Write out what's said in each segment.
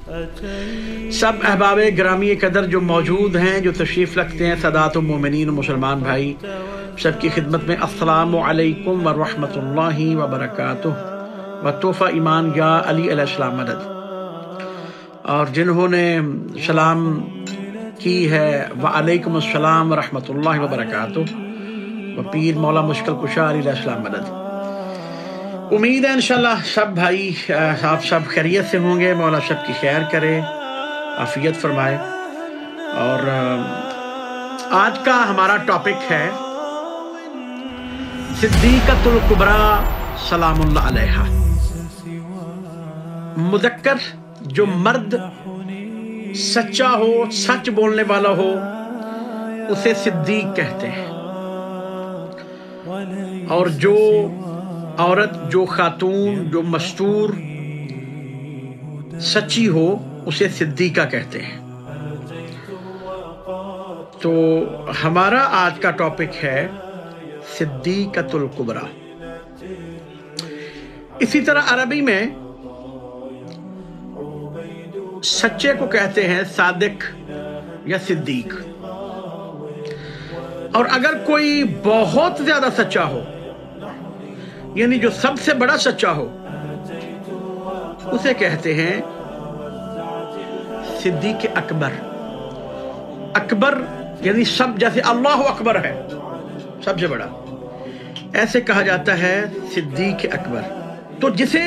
सब अहबाब ग्रामी कदर जो मौजूद हैं, जो तशरीफ़ रखते हैं, सदात मोमिनीन मुसलमान भाई, सबकी खिदमत में अस्सलामु अलैकुम व रहमतुल्लाहि व बरकातुहू व तोहफ़ा ईमान या अली अलैहिस्सलाम मदद। और जिन्होंने सलाम की है व अलैकुम अस्सलाम व रहमतुल्लाहि व बरकातुहू व पीर मौला मुश्किल कुशा अली अलैहिस्सलाम मदद। उम्मीद है इंशाल्लाह सब भाई आप सब खैरियत से होंगे। मौला सब की खैर करे, आफियत फरमाए। और आज का हमारा टॉपिक है सिद्दीक़तुल कुबरा सलामुल्लाह अलैहा। मुज़क्कर जो मर्द सच्चा हो, सच बोलने वाला हो, उसे सिद्दीक कहते हैं। और जो औरत, जो खातून, जो मस्तूर सच्ची हो, उसे सिद्दीका कहते हैं। तो हमारा आज का टॉपिक है सिद्दीक़तुल कुबरा। इसी तरह अरबी में सच्चे को कहते हैं सादिक या सिद्दीक। और अगर कोई बहुत ज्यादा सच्चा हो, यानी जो सबसे बड़ा सच्चा हो, उसे कहते हैं सिद्दीक अकबर। अकबर यानी सब, जैसे अल्लाह अकबर है सबसे बड़ा, ऐसे कहा जाता है सिद्दीक अकबर। तो जिसे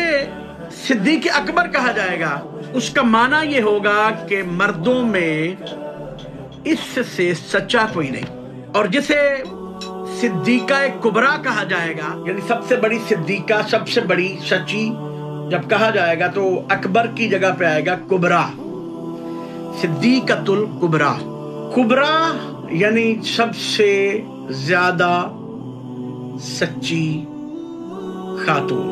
सिद्दीक अकबर कहा जाएगा, उसका माना यह होगा कि मर्दों में इससे सच्चा कोई नहीं। और जिसे सिद्दीका कुबरा कहा जाएगा, यानी सबसे बड़ी सिद्दीका, सबसे बड़ी सच्ची, जब कहा जाएगा तो अकबर की जगह पे आएगा कुबरा, सिद्दीक़तुल कुबरा। कुबरा यानी सबसे ज्यादा सच्ची खातून,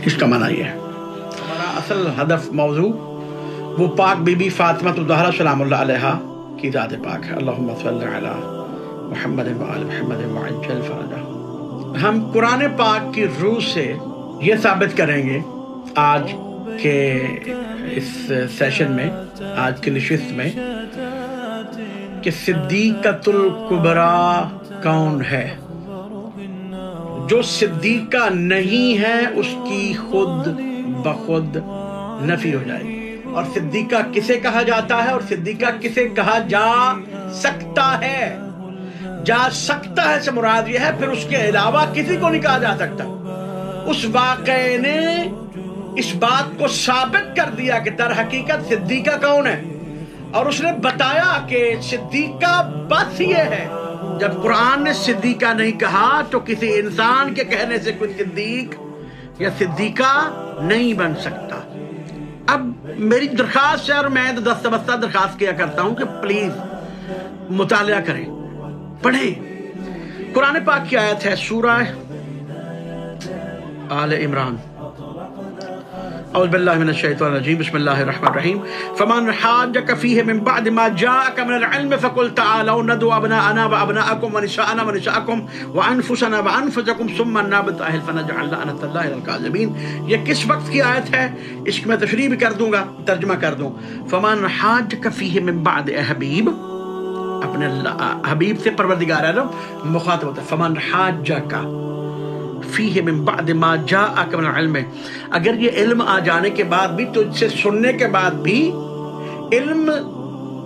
इसका माना यह है। हमारा असल हदफ मौजू वो पाक बीबी फातिमा ज़हरा सलामुल्लाह अलैहा की ज़ात पाक है। अल्लाहुम्मा सल्लि अला मुहम्मद व आले मुहम्मद व अज्जल फरजा। हम कुरान पाक की रूह से ये साबित करेंगे आज के इस सेशन में, आज की नशिस्त में, कि सिद्दीक़तुल कुबरा कौन है। जो सिद्दीका नहीं है उसकी खुद बखुद नफी हो जाएगी। और सिद्दीका किसे कहा जाता है और सिद्दीका किसे कहा जा सकता है? जा सकता है से मुराद यह है फिर उसके अलावा किसी को नहीं कहा जा सकता। उस वाक़े ने इस बात को साबित कर दिया कि दर हकीकत सिद्दीका कौन है, और उसने बताया कि सिद्दीका बस ये है। जब कुरान ने सिद्दीका नहीं कहा तो किसी इंसान के कहने से कोई सिद्दीक या सिद्दीका नहीं बन सकता। अब मेरी दरखास्त है, और मैं तो दस्तबस्ता दरखास्त किया करता हूं कि प्लीज मुतालिया करें, पढ़ें। कुरान पाक की आयत है सूरह आले इमरान, औज़ु बिल्लाहि मिनश शैतानिर रजीम, बिस्मिल्लाहिर रहमानिर रहीम। फमन हाज्जक फीहि मिन बअद मा जाअक मिनल इल्म फकुल तआलौ नदउ अबनाअना व अबनाअकुम व निसाअना व निसाअकुम व अनफुसना व अनफुसकुम सुम्मा नबतहिल फनजअल लअनतल्लाहि अलल काज़िबीन। ये किस वक्त की आयत है, इसकी मैं तशरीह भी कर दूंगा, तर्जुमा कर दूं। फमन हाज्जक फीहि मिन बअद, हबीब अपने हबीब से परवरदिगार आलम मुखातब होता है। फमन हाज्जका फीहि मिन बअद मा जाअक मिनल इल्म, अगर ये इल्म आ जाने के बाद भी, तुझसे सुनने के बाद भी, इल्म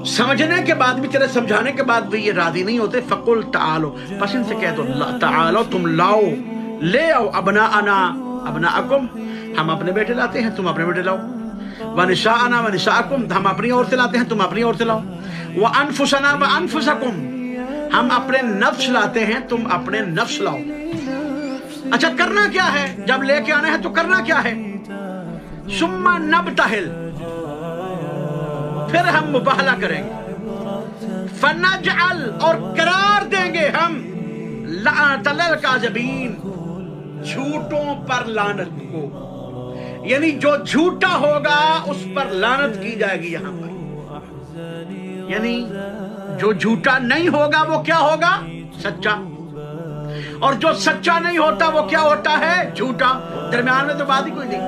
समझने के बाद भी, तेरे समझाने के बाद भी ये राजी नहीं होते, फकुल तालो, बस इनसे कह दो तालो, तुम लाओ, ले आओ, अबनाअना अबनाअकुम, हम अपने बेटे लाते हैं, तुम अपने बेटे लाओ, व निसाअना व निसाअकुम, हम अपनी ओर से लाते हैं, तुम अपनी ओर से लाओ, व अनफुसना व अनफुसकुम, हम अपने नफ्स लाते हैं, तुम अपने नफ्स लाओ। अच्छा, करना क्या है? जब लेके आना है तो करना क्या है? सुम्मा नबतहिल, फिर हम मुबाहला करेंगे, फनजअल, और करार देंगे हम, लअनतल्लाहिल काज़िबीन, झूठों पर लानत को, यानी जो झूठा होगा उस पर लानत की जाएगी। यहां पर यानी जो झूठा नहीं होगा वो क्या होगा? सच्चा। और जो सच्चा नहीं होता वो क्या होता है? झूठा। दरम्यान में तो बात ही कोई नहीं।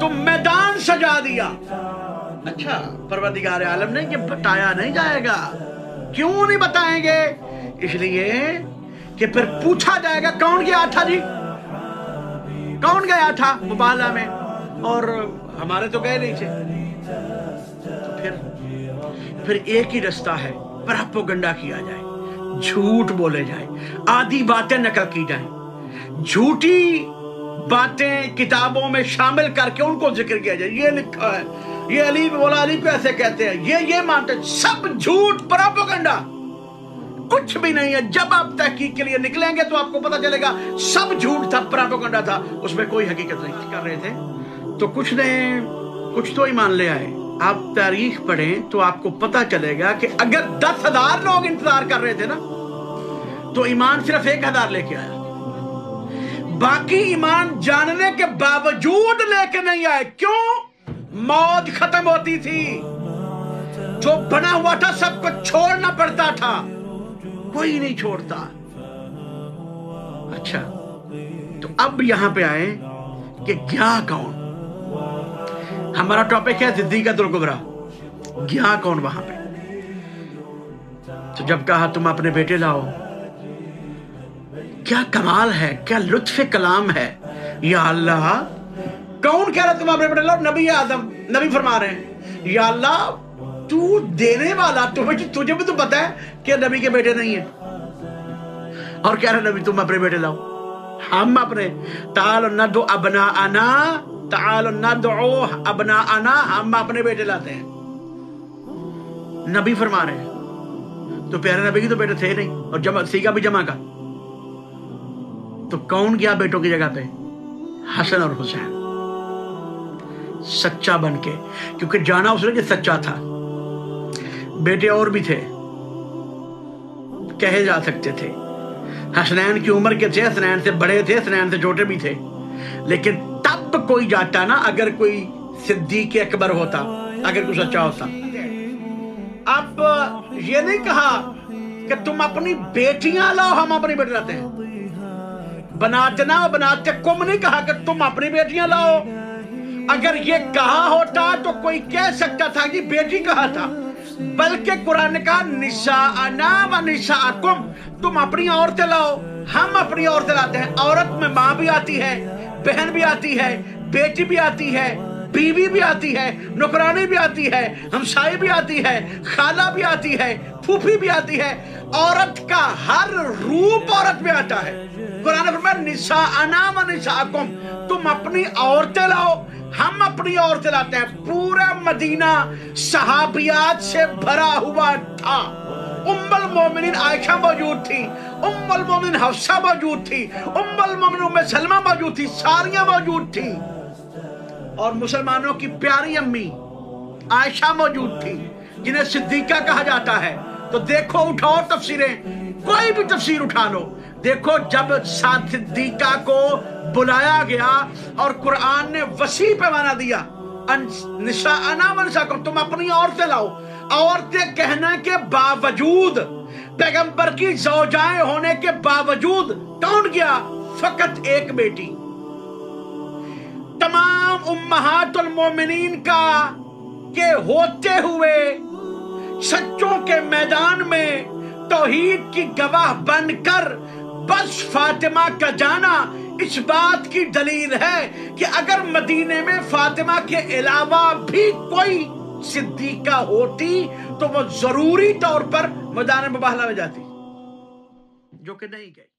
تو میدان سجا دیا. اچھا پروردگار عالم نے یہ بتایا نہیں جائے گا. کیوں نہیں بتائیں گے؟ اس لیے کہ پھر پوچھا جائے گا کون گیا تھا جی، کون گیا تھا مبالغہ میں، اور ہمارے تو گئے نہیں تھے. تو پھر ایک ہی رستہ ہے، پروپیگنڈا کیا جائے، جھوٹ بولے جائے، آدھی باتیں نقل کی جائیں، جھوٹی باتیں کتابوں میں شامل کر کے ان کو ذکر کیا جائے. یہ لکھا ہے، یہ علی مولا علی کو ایسے کہتے ہیں، یہ مانتے، سب جھوٹ، پروپیگنڈا، کچھ بھی نہیں ہے. جب آپ تحقیق کے لیے نکلیں گے تو آپ کو پتا چلے گا سب جھوٹ تھا، پروپیگنڈا تھا، اس میں کوئی حقیقت نہیں کر رہے تھے. تو کچھ تو ایمان لے آئے. آپ تاریخ پڑھیں تو آپ کو پتا چلے گا کہ اگر 10,000 لوگ انتظار کر رہے تھے نا تو ایمان صرف 1,000 لے کے آیا. باقی ایمان جاننے کے باوجود لے کے نہیں آئے. کیوں؟ موت ختم ہوتی تھی، جو بنا ہوا تھا سب کو چھوڑنا پڑتا تھا، کوئی نہیں چھوڑتا. اچھا تو اب یہاں پہ آئے کہ گیا کون. ہمارا ٹاپک ہے صدیقۃ الکبریٰ. گیا کون وہاں پہ؟ تو جب کہا تم اپنے بیٹے لاؤ، کیا کمال ہے، کیا لطف کلام ہے. یا اللہ، کون کہہ رہا تم اپنے بیٹے لاؤ؟ نبی آدم. نبی فرما رہے ہیں یا اللہ تو دینے والا، تجھے بھی تو پتا ہے کہ نبی کے بیٹے نہیں ہیں، اور کہہ رہے نبی تم اپنے بیٹے لاؤ. ہم اپنے تعالوا ندعو ابناءنا، تعالوا ندعو ابناءنا، ہم اپنے بیٹے لاتے ہیں. نبی فرما رہے ہیں. تو پیارے نبی کی تو بیٹے تھے نہیں، اور جمع سیگا بھی جمع کا. تو کون گیا بیٹوں کی جگہ پہ؟ حسن اور حسین، سچا بن کے، کیونکہ جانا اس نے کہ سچا تھا. بیٹے اور بھی تھے، کہے جا سکتے تھے. حسنین کی عمر کے تھے، حسنین سے بڑے تھے، حسنین سے چھوٹے بھی تھے. لیکن تب کوئی جاتا نا، اگر کوئی صدیق اکبر ہوتا، اگر کوئی سچا ہوتا. اب یہ نہیں کہا کہ تم اپنی بیٹیاں لاؤ، ہم اپنی بیٹی لاتے ہیں. بناتنا و بناتکم نہیں کہا کہ تم اپنی بیٹیاں لاؤ. اگر یہ کہا ہوتا تو کوئی کہہ سکتا تھا کہ بیٹی کہا تھا، بلکہ قرآن نے کہا نساءنا و نساءکم، تم اپنی عورتیں لاؤ، ہم اپنی عورتیں لاتے ہیں. عورت میں ماں بھی آتی ہے، بہن بھی آتی ہے، بیٹی بھی آتی ہے، بیوی بھی آتی ہے، نوکرانی بھی آتی ہے، ہمسائی بھی آتی ہے، خالہ بھی آتی ہے، پھوپھی بھی آتی ہے. عورت کا ہر روپ عورت میں آتا ہے. قرآن نے فرمایا نساءنا و نساءکم، تم اپنی عورتیں لاؤ، ہم اپنی عورتیں لاتے ہیں. پورا مدینہ صحابیات سے بھرا ہوا تھا. ام المومنین عائشہ موجود تھی، ام المومنین حفصہ موجود تھی، ام المومنین ام سلمہ موجود تھی، ساریاں موجود تھی. اور مسلمانوں کی پیاری امی عائشہ موجود تھی، جنہیں صدیقہ کہا جاتا ہے. تو دیکھو، اٹھاؤ تفسیریں، کوئی بھی تفسیر اٹھا لو، دیکھو جب صدیقہ کو بلایا گیا اور قرآن نے وسیع پیمانہ دیا، نساءنا و نساءکم، تم اپنی عورتیں لاؤ. عورتیں کہنے کے باوجود، پیغمبر کی زوجائیں ہونے کے باوجود کون گیا؟ فقط ایک بیٹی. تمام امہات المومنین کا کہ ہوتے ہوئے سچوں کے میدان میں توحید کی گواہ بن کر بس فاطمہ کا جانا اس بات کی دلیل ہے کہ اگر مدینے میں فاطمہ کے علاوہ بھی کوئی صدیقہ ہوتی تو وہ ضروری طور پر میدان مباہلہ میں جاتی، جو کہ نہیں گئی.